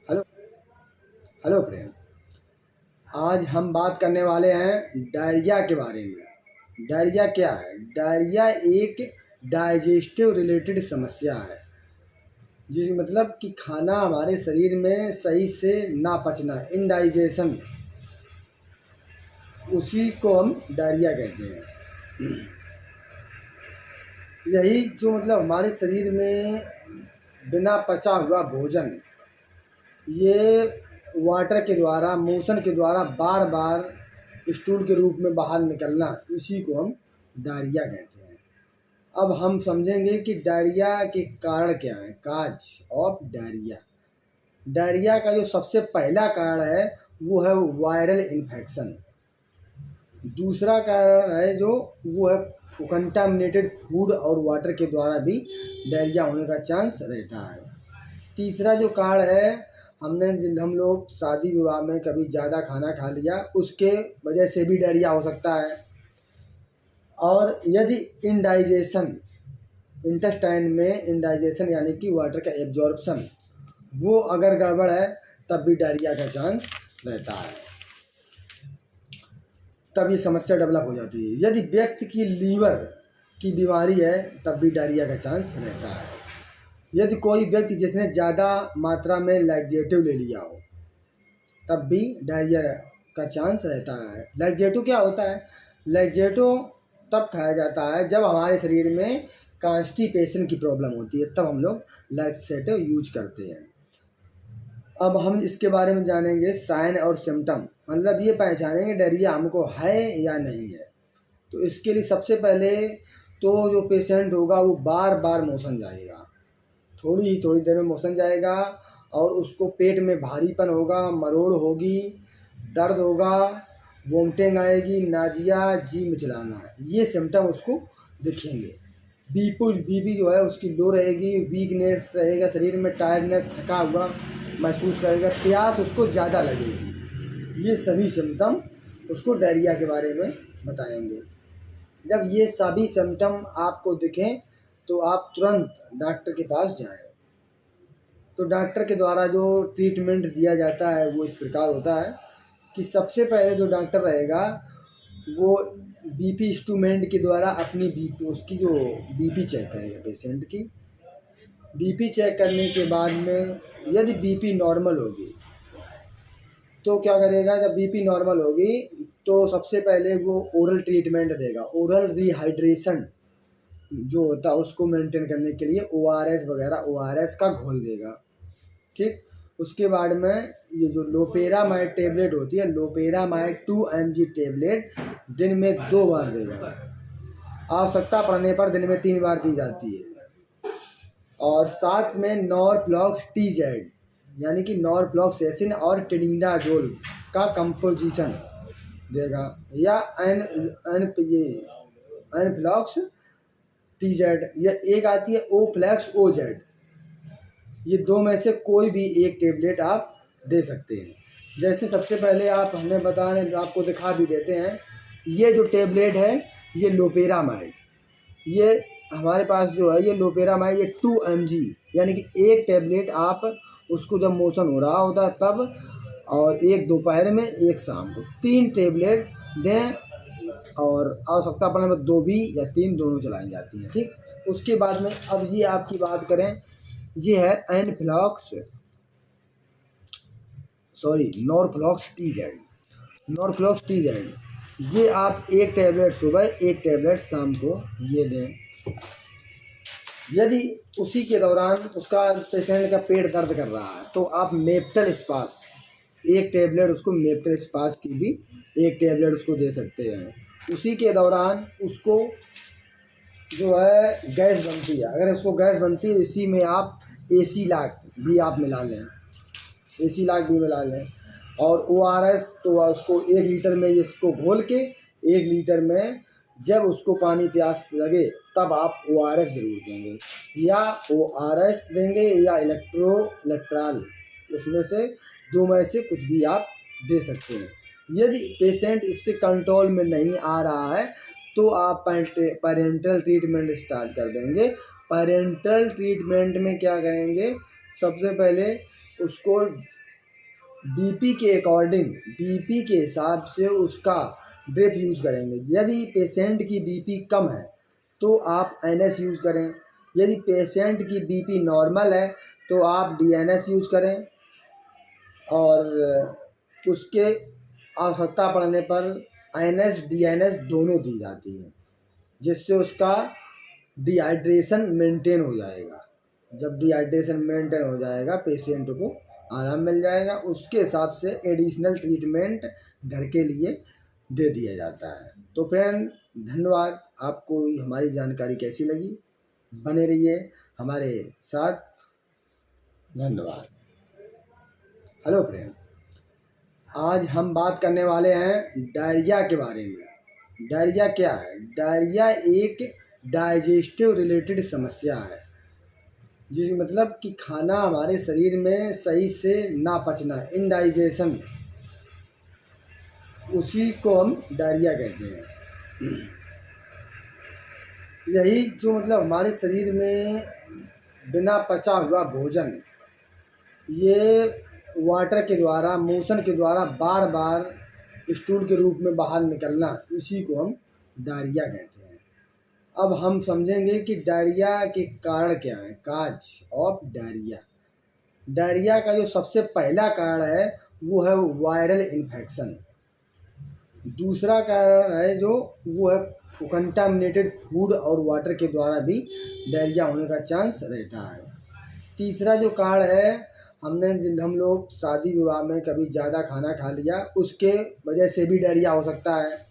Hello hello friend. आज हम बात करने वाले हैं डायरिया के बारे में। डायरिया क्या है? डायरिया एक डाइजेस्टिव रिलेटेड समस्या है, जी मतलब कि खाना हमारे शरीर में सही से ना पचना, इनडाइजेशन, उसी को हम डायरिया कहते हैं। यही जो मतलब हमारे शरीर में बिना पचा हुआ भोजन, ये वाटर के द्वारा, मोशन के द्वारा बार बार स्टूल के रूप में बाहर निकलना, इसी को हम डायरिया कहते हैं। अब हम समझेंगे कि डायरिया के कारण क्या है, काज ऑफ डायरिया। डायरिया का जो सबसे पहला कारण है वो है वायरल इन्फेक्शन। दूसरा कारण है जो वो है कंटामिनेटेड फूड और वाटर के द्वारा भी डायरिया होने का चांस रहता है। तीसरा जो कारण है, हम लोग शादी विवाह में कभी ज़्यादा खाना खा लिया, उसके वजह से भी डायरिया हो सकता है। और यदि इनडाइजेशन, इंटेस्टाइन में इनडाइजेशन यानी कि वाटर का एब्जॉर्प्शन, वो अगर गड़बड़ है तब भी डायरिया का चांस रहता है, तब ये समस्या डेवलप हो जाती है। यदि व्यक्ति की लीवर की बीमारी है तब भी डायरिया का चांस रहता है। यदि कोई व्यक्ति जिसने ज़्यादा मात्रा में लैक्सेटिव ले लिया हो तब भी डायरिया का चांस रहता है। लैक्सेटिव क्या होता है? लैक्सेटिव तब खाया जाता है जब हमारे शरीर में कॉन्स्टिपेशन की प्रॉब्लम होती है, तब हम लोग लैक्सेटिव यूज करते हैं। अब हम इसके बारे में जानेंगे साइन और सिम्टम, मतलब ये पहचानेंगे डायरिया हमको है या नहीं है। तो इसके लिए सबसे पहले तो जो पेशेंट होगा वो बार बार मोशन जाएगा, थोड़ी देर में मोशन जाएगा, और उसको पेट में भारीपन होगा, मरोड़ होगी, दर्द होगा, वोमिटिंग आएगी, नाजिया, जी मिचलाना, ये सिम्टम उसको दिखेंगे। बीपी जो है उसकी लो रहेगी, वीकनेस रहेगा, शरीर में टायर्डनेस, थका हुआ महसूस करेगा, प्यास उसको ज़्यादा लगेगी। ये सभी सिम्टम उसको डायरिया के बारे में बताएंगे। जब ये सभी सिम्टम आपको दिखें तो आप तुरंत डॉक्टर के पास जाएं। तो डॉक्टर के द्वारा जो ट्रीटमेंट दिया जाता है वो इस प्रकार होता है कि सबसे पहले जो डॉक्टर रहेगा वो बीपी इंस्ट्रूमेंट के द्वारा अपनी बीपी, उसकी जो बीपी चेक करेगा पेशेंट की। बीपी चेक करने के बाद में यदि बीपी नॉर्मल होगी तो क्या करेगा, जब बीपी नॉर्मल होगी तो सबसे पहले वो ओरल ट्रीटमेंट देगा। ओरल रिहाइड्रेशन जो होता है उसको मेंटेन करने के लिए ओआरएस वगैरह, ओआरएस का घोल देगा, ठीक। उसके बाद में ये जो लोपेरामाइड टेबलेट होती है, लोपेरामाइड 2 mg टेबलेट दिन में 2 बार देगा, आवश्यकता पड़ने पर दिन में 3 बार दी जाती है। और साथ में नॉरफ्लॉक्स TZ यानी कि नॉरफ्लॉक्सेसिन और टेनिडाजोल का कंपोजिशन देगा, या एनफ्लॉक्स TZ, या एक आती है ओफ्लैक्स OZ। ये दो में से कोई भी एक टेबलेट आप दे सकते हैं। जैसे सबसे पहले हमें बताने आपको दिखा भी देते हैं, ये जो टेबलेट है ये लोपेरामाइड, ये हमारे पास जो है ये लोपेरामाइड, ये 2 mg यानी कि एक टेबलेट आप उसको जब मोशन हो रहा होता है तब, और एक दोपहर में एक शाम को, 3 टेबलेट दें, और आवश्यकता पड़ने पर 2 भी या 3 दोनों चलाई जाती हैं, ठीक। उसके बाद में अब ये आपकी बात करें, ये है नॉरफ्लॉक्स TZ। ये आप एक टेबलेट सुबह, एक टेबलेट शाम को ये दें। यदि उसी के दौरान उसका पेशेंट का पेट दर्द कर रहा है तो आप मेप्टल स्पास, एक टेबलेट उसको, मेप्टल स्पास की भी एक टेबलेट उसको दे सकते हैं। उसी के दौरान उसको जो है गैस बनती है, अगर उसको गैस बनती है इसी में आप एसीलैक भी आप मिला लें, एसीलैक भी मिला लें। और ORS तो उसको 1 लीटर में इसको घोल के 1 लीटर में जब उसको पानी प्यास लगे तब आप ORS ज़रूर देंगे, या ORS देंगे या इलेक्ट्रॉल, उसमें से 2 में से कुछ भी आप दे सकते हैं। यदि पेशेंट इससे कंट्रोल में नहीं आ रहा है तो आप पेरेंटल ट्रीटमेंट स्टार्ट कर देंगे। पेरेंटल ट्रीटमेंट में क्या करेंगे, सबसे पहले उसको बीपी के अकॉर्डिंग, बीपी के हिसाब से उसका ड्रिप यूज़ करेंगे। यदि पेशेंट की बीपी कम है तो आप एनएस यूज़ करें, यदि पेशेंट की बीपी नॉर्मल है तो आप डीएनएस यूज़ करें, और उसके आवश्यकता पड़ने पर एनएस डीएनएस दोनों दी जाती हैं, जिससे उसका डिहाइड्रेशन मेंटेन हो जाएगा। जब डिहाइड्रेशन मेंटेन हो जाएगा पेशेंट को आराम मिल जाएगा, उसके हिसाब से एडिशनल ट्रीटमेंट घर के लिए दे दिया जाता है। तो फ्रेंड धन्यवाद। आपको हमारी जानकारी कैसी लगी, बने रहिए हमारे साथ। धन्यवाद। हेलो फ्रेंड, आज हम बात करने वाले हैं डायरिया के बारे में। डायरिया क्या है? डायरिया एक डाइजेस्टिव रिलेटेड समस्या है, जी मतलब कि खाना हमारे शरीर में सही से ना पचना, इनडाइजेशन, उसी को हम डायरिया कहते हैं। यही जो मतलब हमारे शरीर में बिना पचा हुआ भोजन, ये वाटर के द्वारा, मोशन के द्वारा बार बार स्टूल के रूप में बाहर निकलना, इसी को हम डायरिया कहते हैं। अब हम समझेंगे कि डायरिया के कारण क्या है, काज ऑफ डायरिया। डायरिया का जो सबसे पहला कारण है वो है वायरल इन्फेक्शन। दूसरा कारण है जो वो है कंटामिनेटेड फूड और वाटर के द्वारा भी डायरिया होने का चांस रहता है। तीसरा जो कारण है, हम लोग शादी विवाह में कभी ज़्यादा खाना खा लिया, उसके वजह से भी डायरिया हो सकता है।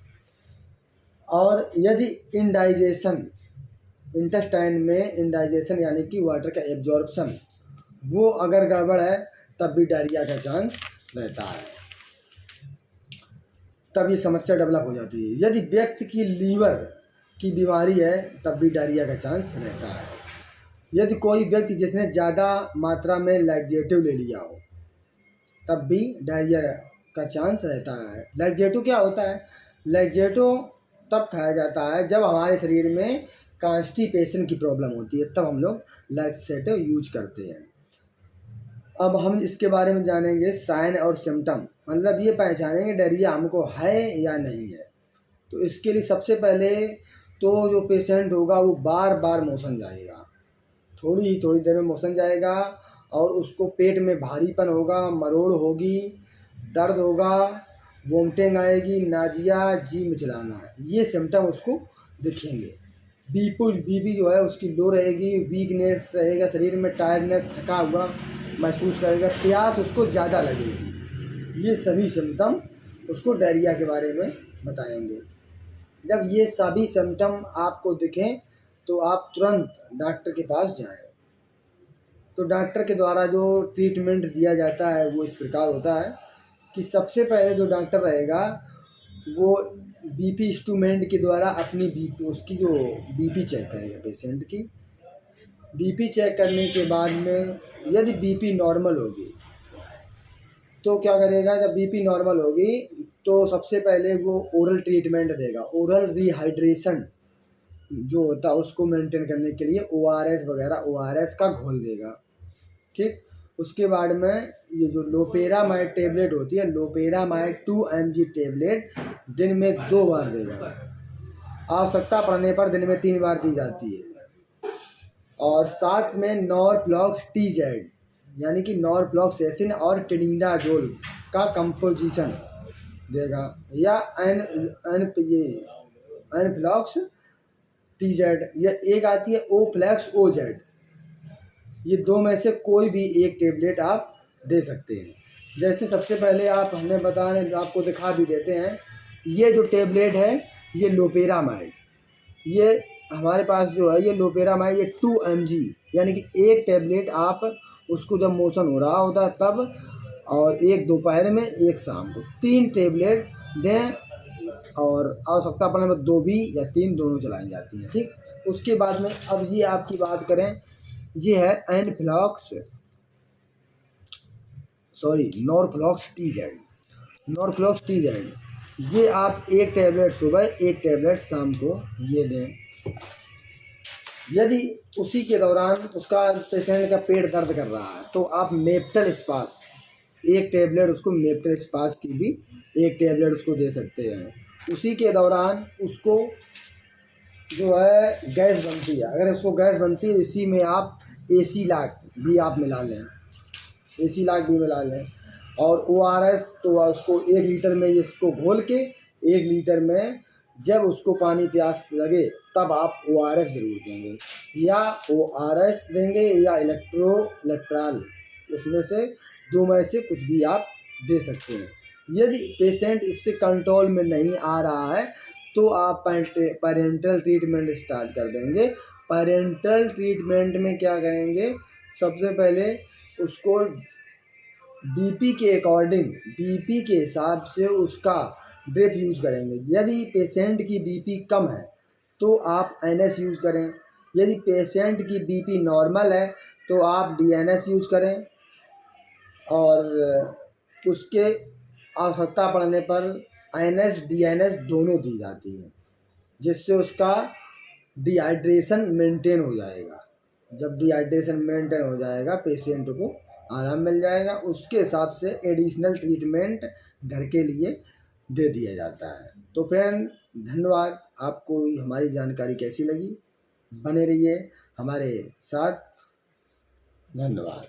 और यदि इंडाइजेशन, इंटेस्टाइन में इंडाइजेशन यानी कि वाटर का एब्जॉर्प्शन, वो अगर गड़बड़ है तब भी डायरिया का चांस रहता है, तब ये समस्या डेवलप हो जाती है। यदि व्यक्ति की लीवर की बीमारी है तब भी डायरिया का चांस रहता है। यदि कोई व्यक्ति जिसने ज़्यादा मात्रा में लैक्सेटिव ले लिया हो तब भी डायरिया का चांस रहता है। लैक्सेटिव क्या होता है? लैक्सेटिव तब खाया जाता है जब हमारे शरीर में कॉन्स्टिपेशन की प्रॉब्लम होती है, तब हम लोग लैक्सेटिव यूज करते हैं। अब हम इसके बारे में जानेंगे साइन और सिम्टम, मतलब ये पहचानेंगे डायरिया हमको है या नहीं है। तो इसके लिए सबसे पहले तो जो पेशेंट होगा वो बार बार मोशन जाएगा, थोड़ी देर में मोशन जाएगा, और उसको पेट में भारीपन होगा, मरोड़ होगी, दर्द होगा, वोमिटिंग आएगी, नाजिया, जी मिचलाना, ये सिम्टम उसको दिखेंगे। बीपी जो है उसकी लो रहेगी, वीकनेस रहेगा, शरीर में टायर्डनेस, थका हुआ महसूस करेगा, प्यास उसको ज़्यादा लगेगी। ये सभी सिम्टम उसको डायरिया के बारे में बताएंगे। जब ये सभी सिम्टम आपको दिखें तो आप तुरंत डॉक्टर के पास जाएं। तो डॉक्टर के द्वारा जो ट्रीटमेंट दिया जाता है वो इस प्रकार होता है कि सबसे पहले जो डॉक्टर रहेगा वो बीपी इंस्ट्रूमेंट के द्वारा अपनी बीपी, उसकी जो बीपी चेक करेगा पेशेंट की। बीपी चेक करने के बाद में यदि बीपी नॉर्मल होगी तो क्या करेगा, जब बीपी नॉर्मल होगी तो सबसे पहले वो ओरल ट्रीटमेंट देगा। ओरल रिहाइड्रेशन जो होता है उसको मेंटेन करने के लिए ORS वगैरह, ORS का घोल देगा, ठीक। उसके बाद में ये जो लोपेरामाइड टेबलेट होती है, लोपेरामाइड 2 mg टेबलेट दिन में 2 बार देगा, आवश्यकता पड़ने पर दिन में 3 बार दी जाती है। और साथ में नॉरफ्लॉक्स TZ यानी कि नॉरफ्लॉक्सेसिन और टेनिडाजोल का कंपोजिशन देगा, या एनफ्लॉक्स TZ, या एक आती है ओफ्लैक्स OZ। ये दो में से कोई भी एक टेबलेट आप दे सकते हैं। जैसे सबसे पहले हमें आपको दिखा भी देते हैं, ये जो टेबलेट है ये लोपेरामाइड, ये हमारे पास जो है ये लोपेरामाइड, ये 2 mg यानी कि एक टेबलेट आप उसको जब मोशन हो रहा होता है तब, और एक दोपहर में एक शाम को, 3 टेबलेट दें, और आवश्यकता पड़ने पर 2 भी या 3 दोनों चलाई जाती हैं, ठीक। उसके बाद में अब ये आपकी बात करें, ये है नॉरफ्लॉक्स TZ। ये आप एक टेबलेट सुबह, एक टेबलेट शाम को ये दें। यदि उसी के दौरान उसका पेशेंट का पेट दर्द कर रहा है तो आप मेप्टल स्पास एक टेबलेट उसको मेप्टेस्पास की भी एक टेबलेट उसको दे सकते हैं। उसी के दौरान उसको जो है गैस बनती है, अगर इसको गैस बनती है इसी में आप एसी लाख भी आप मिला लें, एसी लाख भी मिला लें। और ORS तो उसको 1 लीटर में इसको घोल के 1 लीटर में जब उसको पानी प्यास लगे तब आप ORS ज़रूर देंगे, या ORS देंगे या इलेक्ट्रॉल, उसमें से 2 में से कुछ भी आप दे सकते हैं। यदि पेशेंट इससे कंट्रोल में नहीं आ रहा है तो आप पेरेंटल ट्रीटमेंट स्टार्ट कर देंगे। पेरेंटल ट्रीटमेंट में क्या करेंगे, सबसे पहले उसको बीपी के अकॉर्डिंग, बीपी के हिसाब से उसका ड्रिप यूज़ करेंगे। यदि पेशेंट की बीपी कम है तो आप NS यूज़ करें, यदि पेशेंट की बीपी नॉर्मल है तो आप DNS यूज़ करें, और उसके आवश्यकता पड़ने पर NS DNS दोनों दी जाती है, जिससे उसका डिहाइड्रेशन मेंटेन हो जाएगा। जब डिहाइड्रेशन मेंटेन हो जाएगा पेशेंट को आराम मिल जाएगा, उसके हिसाब से एडिशनल ट्रीटमेंट घर के लिए दे दिया जाता है। तो फ्रेंड धन्यवाद। आपको हमारी जानकारी कैसी लगी, बने रहिए हमारे साथ। धन्यवाद।